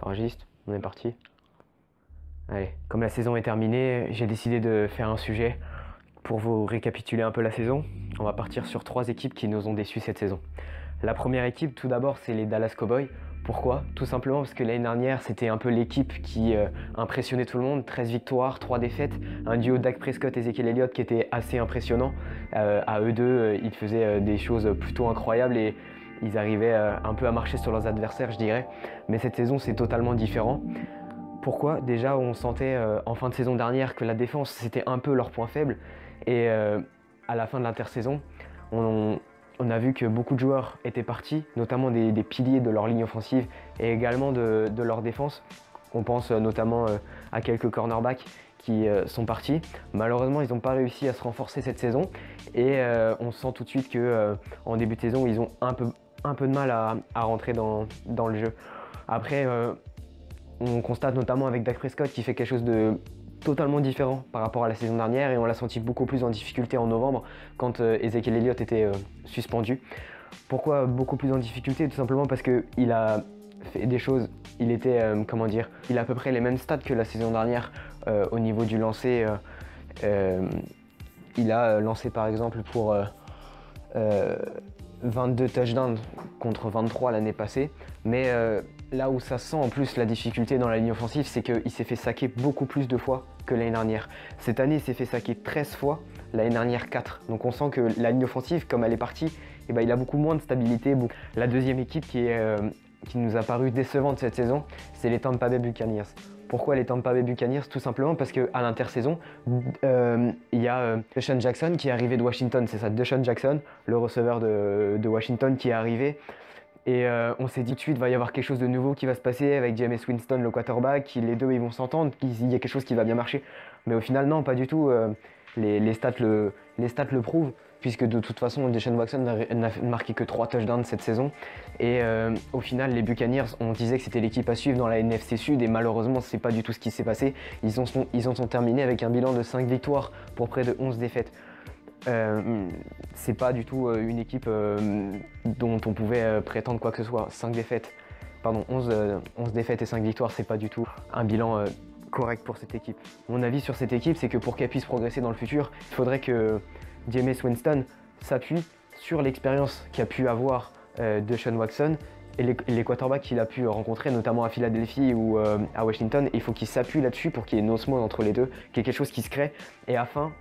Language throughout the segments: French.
T'enregistres? On est parti. Allez, comme la saison est terminée, j'ai décidé de faire un sujet pour vous récapituler un peu la saison. On va partir sur 3 équipes qui nous ont déçus cette saison. La première équipe, tout d'abord, c'est les Dallas Cowboys. Pourquoi? Tout simplement parce que l'année dernière, c'était un peu l'équipe qui impressionnait tout le monde. 13 victoires, 3 défaites. Un duo Dak Prescott et Ezekiel Elliott qui était assez impressionnant. À eux deux, ils faisaient des choses plutôt incroyables et ils arrivaient un peu à marcher sur leurs adversaires, je dirais. Mais cette saison, c'est totalement différent. Pourquoi? Déjà, on sentait en fin de saison dernière que la défense, c'était un peu leur point faible. Et à la fin de l'intersaison, on a vu que beaucoup de joueurs étaient partis, notamment des piliers de leur ligne offensive et également de leur défense. On pense notamment à quelques cornerbacks qui sont partis. Malheureusement, ils n'ont pas réussi à se renforcer cette saison et on sent tout de suite qu'en début de saison, ils ont un peu de mal à rentrer dans le jeu. Après, on constate notamment avec Dak Prescott qui fait quelque chose de totalement différent par rapport à la saison dernière et on l'a senti beaucoup plus en difficulté en novembre quand Ezekiel Elliott était suspendu. Pourquoi beaucoup plus en difficulté? Tout simplement parce qu'il a fait des choses, il était, il a à peu près les mêmes stats que la saison dernière au niveau du lancer. Il a lancé par exemple pour 22 touchdowns contre 23 l'année passée, mais là où ça sent en plus la difficulté dans la ligne offensive, c'est qu'il s'est fait saquer beaucoup plus de fois que l'année dernière. Cette année, il s'est fait saquer 13 fois, l'année dernière 4. Donc on sent que la ligne offensive, comme elle est partie, il a beaucoup moins de stabilité. La deuxième équipe qui nous a paru décevante cette saison, c'est les Tampa Bay Buccaneers. Pourquoi les Tampa Bay Buccaneers? Tout simplement parce qu'à l'intersaison, il y a DeSean Jackson qui est arrivé de Washington. C'est ça, DeSean Jackson, le receveur de Washington qui est arrivé. Et on s'est dit tout de suite, il va y avoir quelque chose de nouveau qui va se passer avec Jameis Winston, le quarterback. Les deux, ils vont s'entendre, il y a quelque chose qui va bien marcher. Mais au final, non, pas du tout. Les stats le prouvent, puisque de toute façon, DeSean Jackson n'a marqué que 3 touchdowns cette saison. Et au final, les Buccaneers, on disait que c'était l'équipe à suivre dans la NFC Sud, et malheureusement, c'est pas du tout ce qui s'est passé. Ils en sont terminés avec un bilan de 5 victoires pour près de 11 défaites. C'est pas du tout une équipe dont on pouvait prétendre quoi que ce soit. 11 défaites et 5 victoires, c'est pas du tout un bilan correct pour cette équipe. Mon avis sur cette équipe, c'est que pour qu'elle puisse progresser dans le futur, il faudrait que Jameis Winston s'appuie sur l'expérience qu'a pu avoir DeSean Jackson et les quarterbacks qu'il a pu rencontrer, notamment à Philadelphie ou à Washington. Il faut qu'il s'appuie là-dessus pour qu'il y ait une osmose entre les deux, qu'il y ait quelque chose qui se crée. Et afin,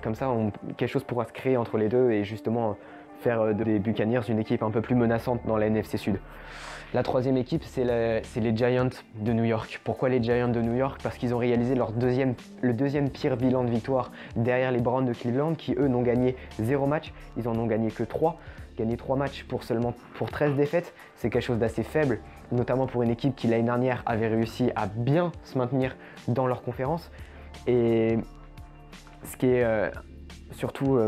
comme ça, quelque chose pourra se créer entre les deux et justement faire des Buccaneers une équipe un peu plus menaçante dans la NFC Sud. La troisième équipe, c'est les Giants de New York. Pourquoi les Giants de New York? Parce qu'ils ont réalisé le deuxième pire bilan de victoire derrière les Browns de Cleveland qui, eux, n'ont gagné 0 match. Ils en ont gagné que 3. Gagner 3 matchs pour 13 défaites, c'est quelque chose d'assez faible, notamment pour une équipe qui l'année dernière avait réussi à bien se maintenir dans leur conférence. Et ce qui est surtout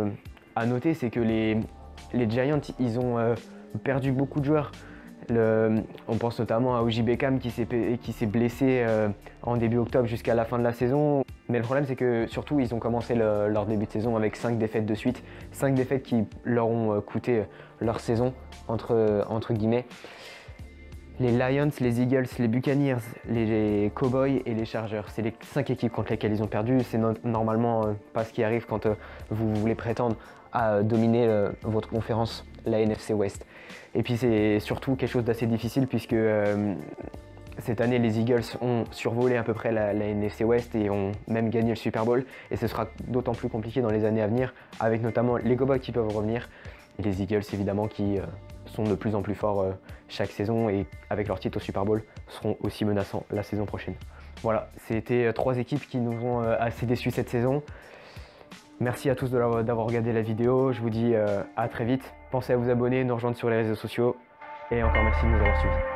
à noter, c'est que les Giants, ils ont perdu beaucoup de joueurs. On pense notamment à O.J. Beckham qui s'est blessé en début octobre jusqu'à la fin de la saison. Mais le problème, c'est que surtout, ils ont commencé leur début de saison avec 5 défaites de suite. 5 défaites qui leur ont coûté leur saison, entre guillemets. Les Lions, les Eagles, les Buccaneers, les Cowboys et les Chargers. C'est les 5 équipes contre lesquelles ils ont perdu. C'est normalement pas ce qui arrive quand vous voulez prétendre à dominer votre conférence, la NFC West. Et puis c'est surtout quelque chose d'assez difficile puisque cette année, les Eagles ont survolé à peu près la NFC West et ont même gagné le Super Bowl. Et ce sera d'autant plus compliqué dans les années à venir, avec notamment les Cowboys qui peuvent revenir. Et les Eagles, évidemment, qui sont de plus en plus forts chaque saison et avec leur titre au Super Bowl, seront aussi menaçants la saison prochaine. Voilà, c'était 3 équipes qui nous ont assez déçus cette saison. Merci à tous d'avoir regardé la vidéo. Je vous dis à très vite. Pensez à vous abonner, nous rejoindre sur les réseaux sociaux. Et encore merci de nous avoir suivis.